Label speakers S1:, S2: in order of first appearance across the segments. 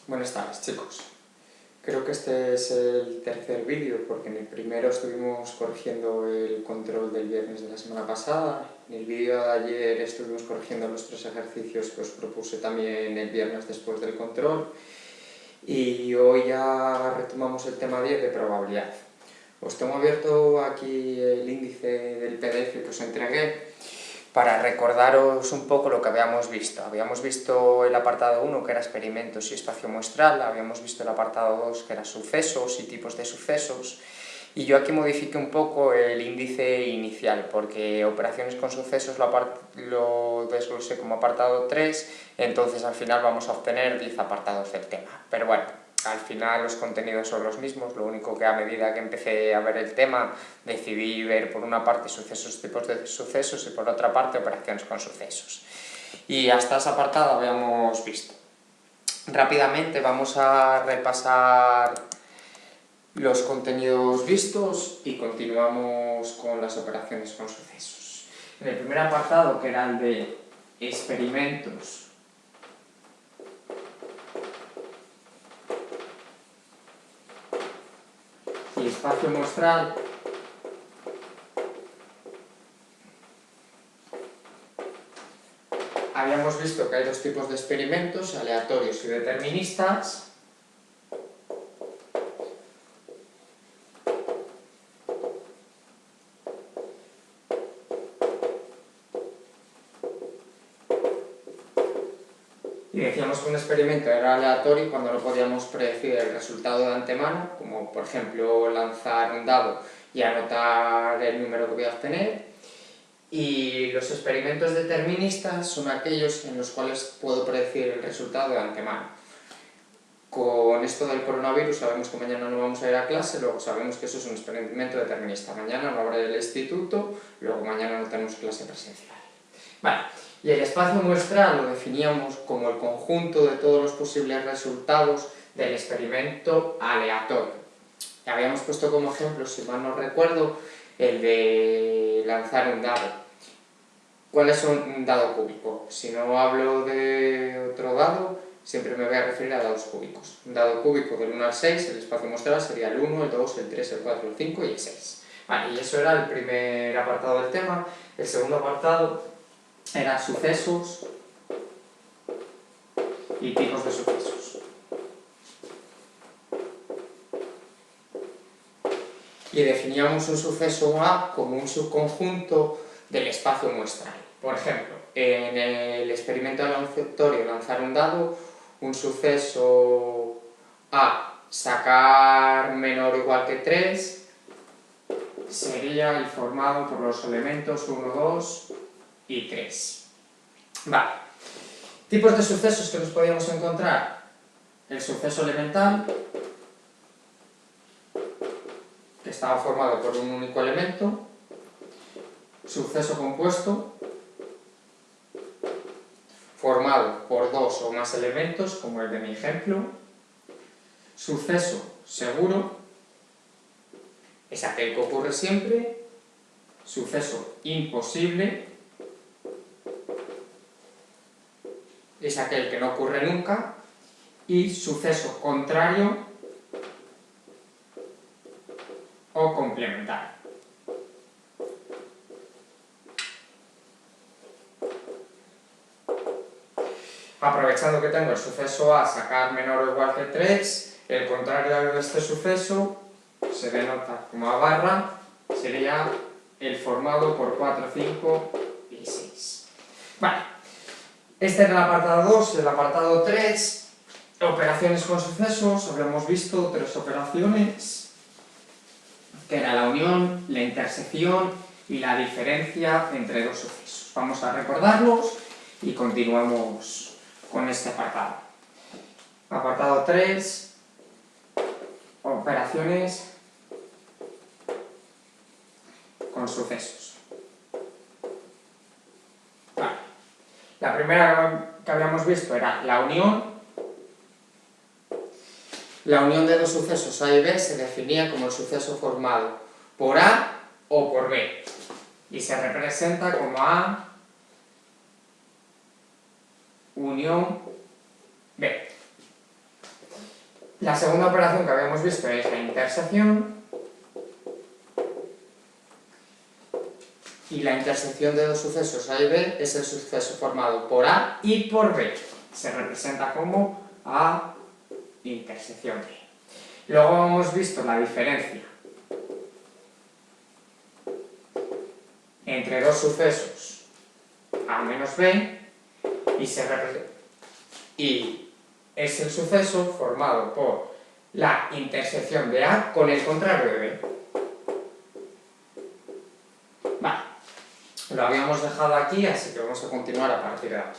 S1: Buenas tardes, chicos. Creo que este es el tercer vídeo porque en el primero estuvimos corrigiendo el control del viernes de la semana pasada, en el vídeo de ayer estuvimos corrigiendo los 3 ejercicios que os propuse también el viernes después del control y hoy ya retomamos el tema 10 de probabilidad. Os tengo abierto aquí el índice del PDF que os entregué para recordaros un poco lo que habíamos visto. Habíamos visto el apartado 1, que era experimentos y espacio muestral, habíamos visto el apartado 2, que era sucesos y tipos de sucesos, y yo aquí modifiqué un poco el índice inicial, porque operaciones con sucesos lo desglosé como apartado 3, entonces al final vamos a obtener 10 apartados del tema. Pero bueno, al final los contenidos son los mismos, lo único que a medida que empecé a ver el tema decidí ver por una parte sucesos, tipos de sucesos y por otra parte operaciones con sucesos. Y hasta ese apartado habíamos visto. Rápidamente vamos a repasar los contenidos vistos y continuamos con las operaciones con sucesos. En el primer apartado, que era el de experimentos y espacio muestral, habíamos visto que hay dos tipos de experimentos, aleatorios y deterministas. Y decíamos que un experimento era aleatorio cuando no podíamos predecir el resultado de antemano, como por ejemplo lanzar un dado y anotar el número que voy a obtener. Y los experimentos deterministas son aquellos en los cuales puedo predecir el resultado de antemano. Con esto del coronavirus sabemos que mañana no vamos a ir a clase, luego sabemos que eso es un experimento determinista. Mañana no habrá el instituto, luego mañana no tenemos clase presencial. Vale. Y el espacio muestral lo definíamos como el conjunto de todos los posibles resultados del experimento aleatorio. Habíamos puesto como ejemplo, si mal no recuerdo, el de lanzar un dado. ¿Cuál es un dado cúbico? Si no hablo de otro dado, siempre me voy a referir a dados cúbicos. Un dado cúbico del 1 al 6, el espacio muestral sería el 1, el 2, el 3, el 4, el 5 y el 6. Vale, y eso era el primer apartado del tema. El segundo apartado era sucesos y tipos de sucesos. Y definíamos un suceso A como un subconjunto del espacio muestral. Por ejemplo, en el experimento aleatorio lanzar un dado, un suceso A, sacar menor o igual que 3, sería el formado por los elementos 1, 2 y 3. Vale. Tipos de sucesos que nos podíamos encontrar. El suceso elemental, que estaba formado por un único elemento. Suceso compuesto, formado por 2 o más elementos, como el de mi ejemplo. Suceso seguro, es aquel que ocurre siempre. Suceso imposible, es aquel que no ocurre nunca. Y suceso contrario o complementario. Aprovechando que tengo el suceso A, sacar menor o igual que 3, el contrario de este suceso se denota como A barra, sería el formado por 4, 5 y 6. Vale, este era el apartado 2, el apartado 3, operaciones con sucesos. Habíamos visto 3 operaciones, que era la unión, la intersección y la diferencia entre dos sucesos. Vamos a recordarlos y continuamos con este apartado. Apartado 3, operaciones con sucesos. Vale. La primera que habíamos visto era la unión. La unión de dos sucesos A y B se definía como el suceso formado por A o por B y se representa como A unión B. La segunda operación que habíamos visto es la intersección. Y la intersección de dos sucesos A y B es el suceso formado por A y por B. Se representa como A intersección B. Luego hemos visto la diferencia entre dos sucesos A menos B y es el suceso formado por la intersección de A con el contrario de B. Vale, lo habíamos dejado aquí, así que vamos a continuar a partir de ahora.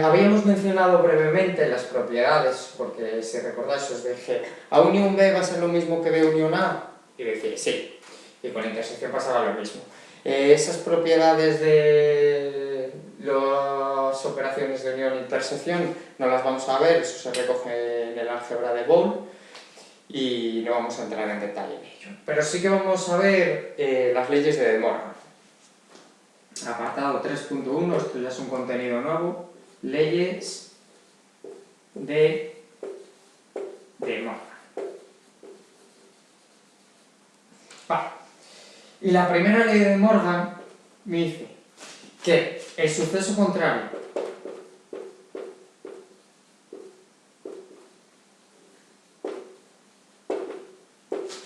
S1: Habíamos mencionado brevemente las propiedades, porque si recordáis os dije A unión B va a ser lo mismo que B unión A, y decía sí, y con la intersección pasaba lo mismo. Esas propiedades de las operaciones de unión e intersección no las vamos a ver, eso se recoge en el álgebra de Boole y no vamos a entrar en detalle en ello. Pero sí que vamos a ver las leyes de De Morgan. Apartado 3.1, esto ya es un contenido nuevo, leyes de Morgan. Vale. Y la primera ley de Morgan me dice que el suceso contrario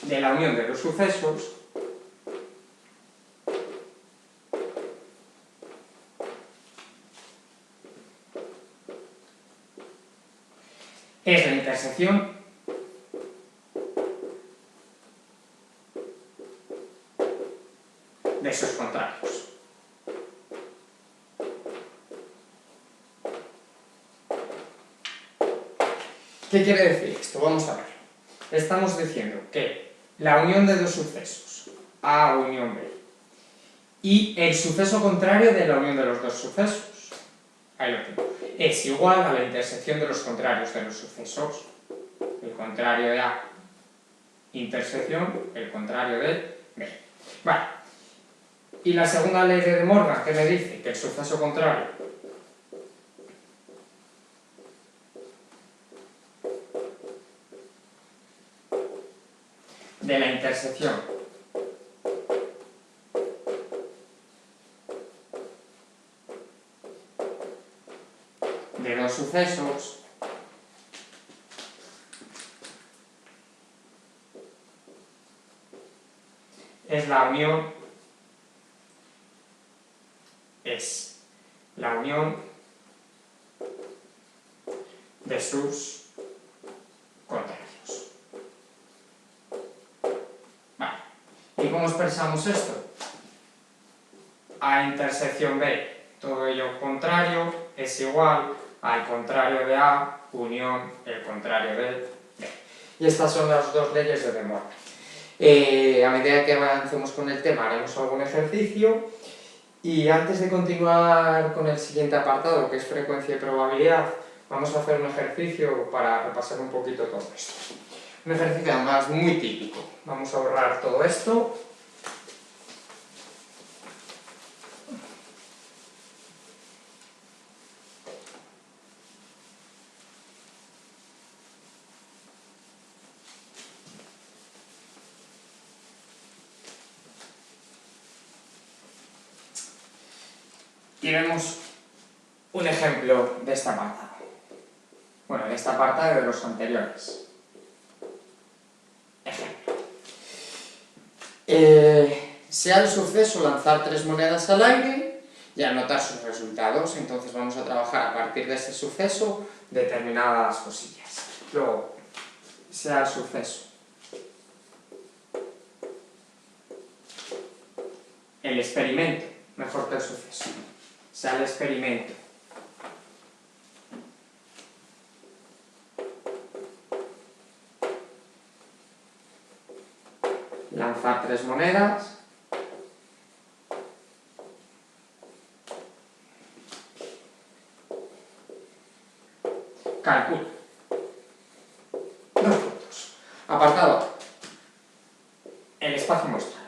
S1: de la unión de dos sucesos es la intersección de sus contrarios. ¿Qué quiere decir esto? Vamos a ver. Estamos diciendo que la unión de dos sucesos, A unión B, y el suceso contrario de la unión de los dos sucesos, ahí lo tengo, es igual a la intersección de los contrarios de los sucesos. El contrario de A, intersección, el contrario de B. Vale. Y la segunda ley de De Morgan, que me dice que el suceso contrario de la intersección de dos sucesos es la unión de sus contrarios. Vale. ¿Y cómo expresamos esto? A intersección B, todo ello contrario, es igual al contrario de A, unión el contrario de B. Y estas son las dos leyes de De Morgan. A medida que avancemos con el tema haremos algún ejercicio y antes de continuar con el siguiente apartado, que es frecuencia y probabilidad, vamos a hacer un ejercicio para repasar un poquito todo esto. Un ejercicio además muy típico. Vamos a borrar todo esto. Y vemos un ejemplo de este apartado. Bueno, de este apartado y de los anteriores. Ejemplo. Sea el suceso lanzar 3 monedas al aire y anotar sus resultados. Entonces vamos a trabajar a partir de ese suceso determinadas cosillas. Luego, sea el suceso el experimento, mejor que el suceso. Sea el experimento lanzar 3 monedas calcula 2 puntos. Apartado A. El espacio muestral.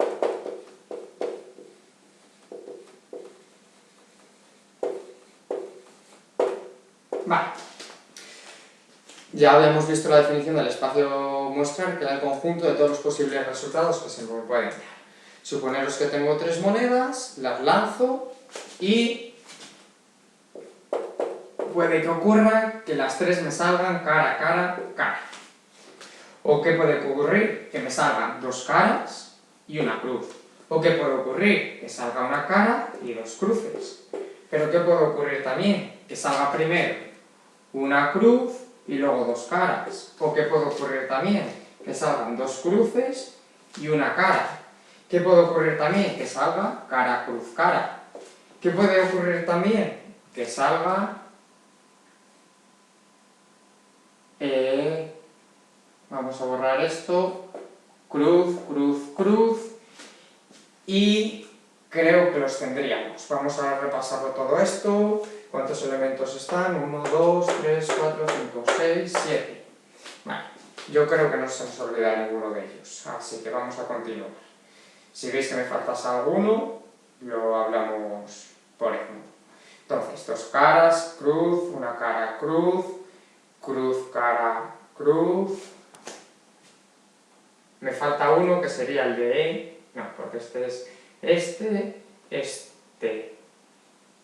S1: Vale. Ya habíamos visto la definición del espacio muestral, que era el conjunto de todos los posibles resultados que se me pueden dar. Suponeros que tengo 3 monedas, las lanzo y puede que ocurra que las 3 me salgan cara, cara, cara. ¿O qué puede ocurrir? Que me salgan 2 caras y una cruz. ¿O qué puede ocurrir? Que salga una cara y 2 cruces. ¿Pero qué puede ocurrir también? Que salga primero una cruz y luego 2 caras. ¿O qué puede ocurrir también? Que salgan 2 cruces y una cara. ¿Qué puede ocurrir también? Que salga cara, cruz, cara. ¿Qué puede ocurrir también? Que salga... vamos a borrar esto. Cruz, cruz, cruz. Y creo que los tendríamos. Vamos a repasarlo todo esto. ¿Cuántos elementos están? 1, 2, 3, 4, 5, 6, 7. Vale, yo creo que no se nos olvida ninguno de ellos, así que vamos a continuar. Si veis que me faltas alguno, lo hablamos por ejemplo. Entonces, 2 caras, cruz, una cara, cruz, cruz, cara, cruz. Me falta uno que sería el de E, no, porque este es este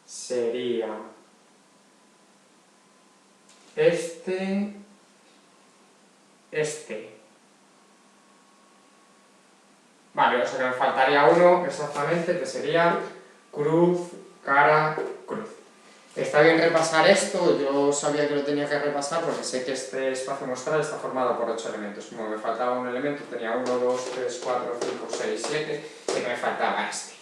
S1: sería este. Vale, o sea que me faltaría uno exactamente, que sería cruz, cara, cruz. Está bien repasar esto, yo sabía que lo tenía que repasar porque sé que este espacio muestral está formado por 8 elementos. Como me faltaba un elemento, tenía 1, 2, 3, 4, 5, 6, 7, y me faltaba este.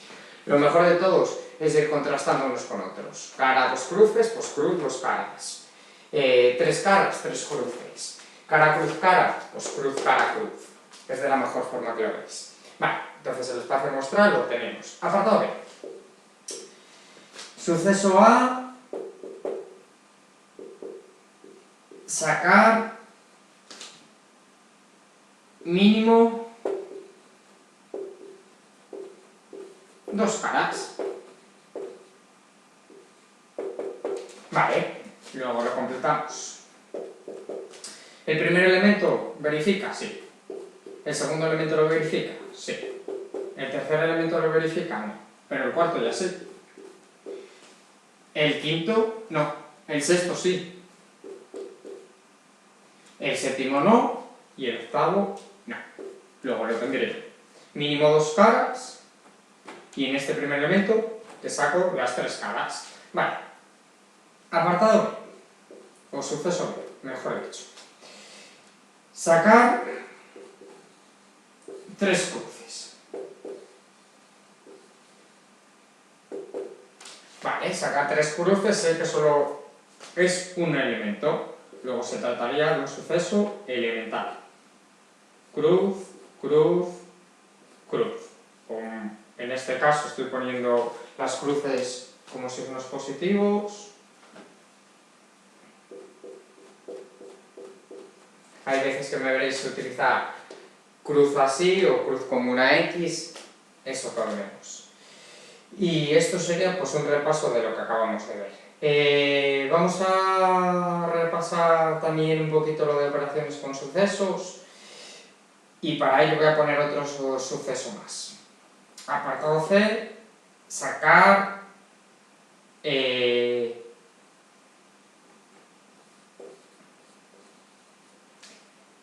S1: Lo mejor de todos es ir contrastando unos con otros. Cara, 2 cruces, pues cruz, 2 caras. 3 caras, 3 cruces. Cara, pues cruz, cara, cruz. Es de la mejor forma que lo veis. Vale, entonces el espacio muestral lo tenemos. Apartado B. Suceso A, sacar mínimo 2 caras. Vale, luego lo completamos. ¿El primer elemento verifica? Sí. ¿El segundo elemento lo verifica? Sí. ¿El tercer elemento lo verifica? No. Pero el cuarto ya sí. El quinto, no. El sexto sí. El séptimo no. Y el octavo, no. Luego lo tendré. Mínimo 2 caras. Y en este primer elemento te saco las 3 caras. Vale. Apartado B. O suceso B, mejor dicho. Sacar 3 cruces. Vale, sacar 3 cruces, sé que solo es un elemento. Luego se trataría de un suceso elemental. Cruz, cruz, cruz. En este caso estoy poniendo las cruces como signos positivos. Hay veces que me veréis utilizar cruz así o cruz como una X, eso todo menos. Y esto sería pues un repaso de lo que acabamos de ver. Vamos a repasar también un poquito lo de operaciones con sucesos y para ello voy a poner otro suceso más. Apartado C, sacar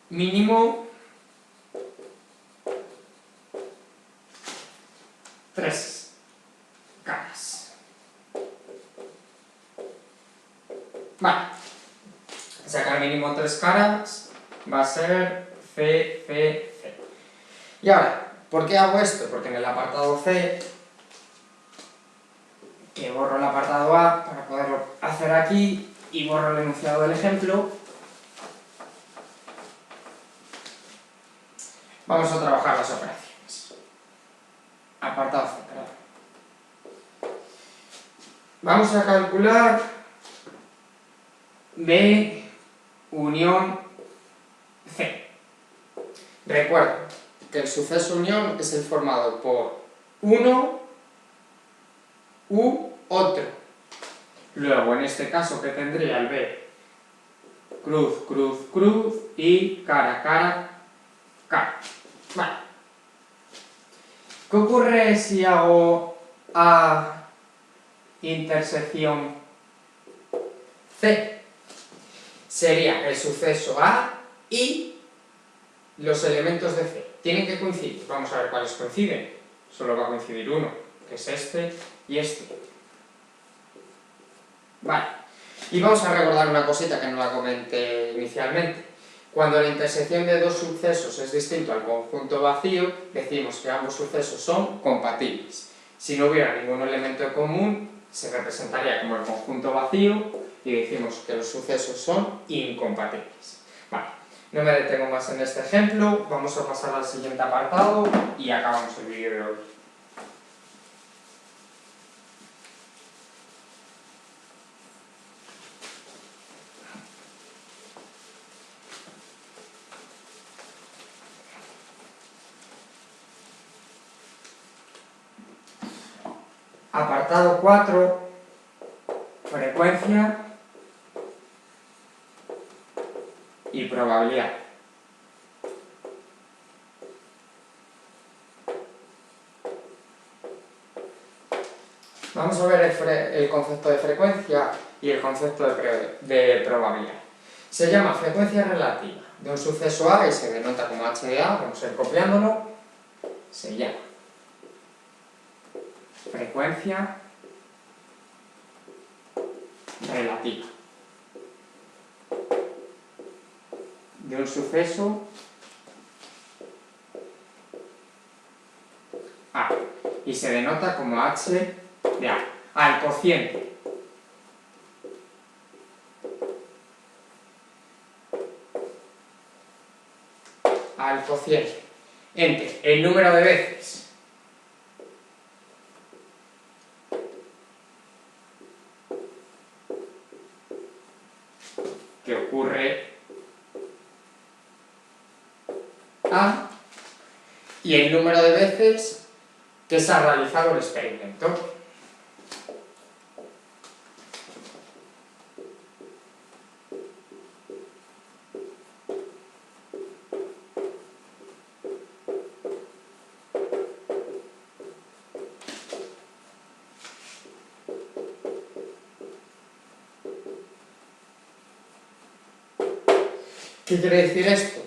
S1: mínimo 3 caras. Vale, sacar mínimo 3 caras va a ser C, C, C. Y ahora, ¿por qué hago esto? Porque en el apartado C, que borro el apartado A para poderlo hacer aquí y borro el enunciado del ejemplo, vamos a trabajar las operaciones. Apartado C, perdón. Vamos a calcular B unión C. Recuerda que el suceso unión es el formado por uno u otro. Luego, en este caso, ¿qué tendría el B? cruz, cruz, cruz y cara, cara, cara. Vale. ¿Qué ocurre si hago A intersección C? Sería el suceso A y los elementos de C. Tienen que coincidir. Vamos a ver cuáles coinciden. Solo va a coincidir uno, que es este y este. Vale. Y vamos a recordar una cosita que no la comenté inicialmente. Cuando la intersección de dos sucesos es distinto al conjunto vacío, decimos que ambos sucesos son compatibles. Si no hubiera ningún elemento en común, se representaría como el conjunto vacío y decimos que los sucesos son incompatibles. Vale, no me detengo más en este ejemplo, vamos a pasar al siguiente apartado y acabamos el vídeo de hoy. Apartado 4, frecuencia y probabilidad. Vamos a ver el concepto de frecuencia y el concepto de probabilidad. Se llama frecuencia relativa de un suceso A y se denota como h de A, vamos a ir copiándolo, se llama frecuencia relativa de un suceso A y se denota como h de A. El cociente entre el número de veces que ocurre A y el número de veces que se ha realizado el experimento. ¿Qué quiere decir esto?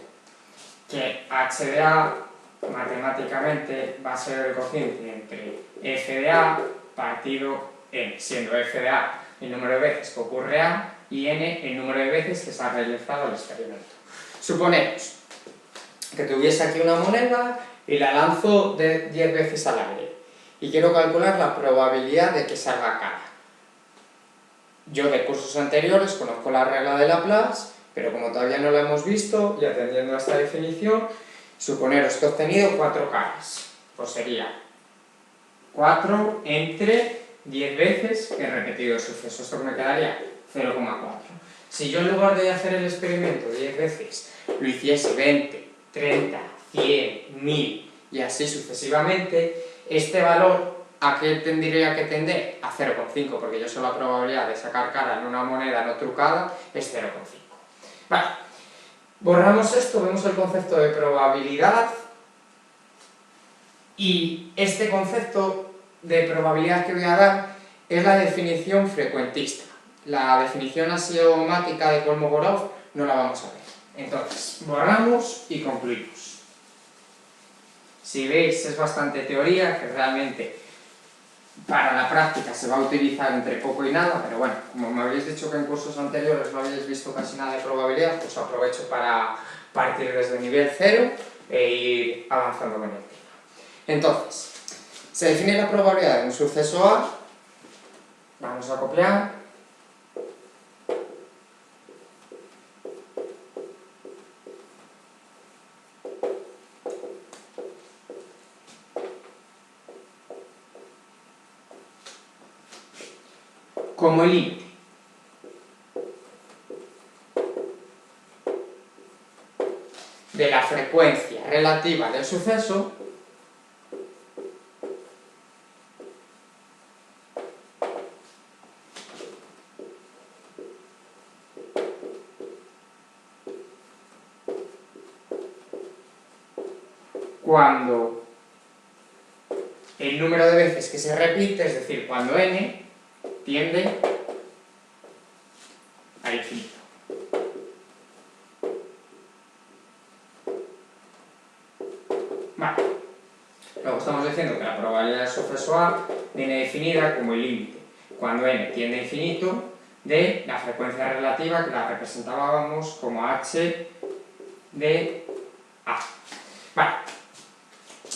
S1: Que h de A matemáticamente va a ser el cociente entre f de A partido n, siendo f de A el número de veces que ocurre A y n el número de veces que se ha realizado el experimento. Suponemos que tuviese aquí una moneda y la lanzo de 10 veces al aire y quiero calcular la probabilidad de que salga cara. Yo de cursos anteriores conozco la regla de Laplace, pero como todavía no la hemos visto, y atendiendo a esta definición, suponeros que he obtenido 4 caras. Pues sería 4 entre 10 veces que he repetido el suceso. ¿Esto que me quedaría? 0,4. Si yo en lugar de hacer el experimento 10 veces, lo hiciese 20, 30, 100, 1000 y así sucesivamente, este valor, ¿a qué tendría que tender? A 0,5, porque yo sé la probabilidad de sacar cara en una moneda no trucada es 0,5. Vale, borramos esto, vemos el concepto de probabilidad y este concepto de probabilidad que voy a dar es la definición frecuentista. La definición axiomática de Kolmogorov no la vamos a ver. Entonces, borramos y concluimos. Si veis, es bastante teoría, que realmente para la práctica se va a utilizar entre poco y nada, pero bueno, como me habéis dicho que en cursos anteriores no habéis visto casi nada de probabilidad, pues aprovecho para partir desde el nivel 0 e ir avanzando con el tema. Entonces, se define la probabilidad de un suceso A, vamos a copiar, como el límite de la frecuencia relativa del suceso cuando el número de veces que se repite, es decir, cuando n tiende al infinito. Vale. Luego estamos diciendo que la probabilidad de suceso A viene definida como el límite, cuando n tiende a infinito, de la frecuencia relativa que la representábamos como h de A. Vale.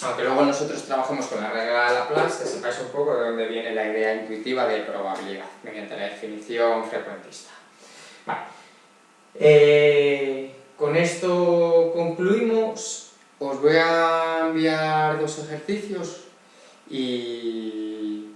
S1: Aunque luego nosotros trabajemos con la regla de Laplace, que sepáis un poco de dónde viene la idea intuitiva de probabilidad, mediante la definición frecuentista. Vale. Con esto concluimos. Os voy a enviar 2 ejercicios y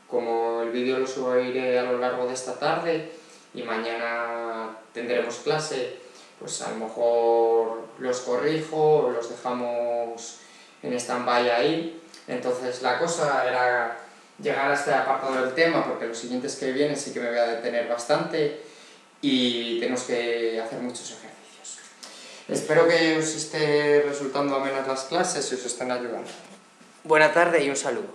S1: como el vídeo lo subiré a lo largo de esta tarde y mañana tendremos clase, pues a lo mejor los corrijo o los dejamos en stand-by ahí. Entonces la cosa era llegar a este apartado del tema, porque los siguientes que vienen sí que me voy a detener bastante y tenemos que hacer muchos ejercicios. Espero que os esté resultando amenas las clases y os estén ayudando. Buena tarde y un saludo.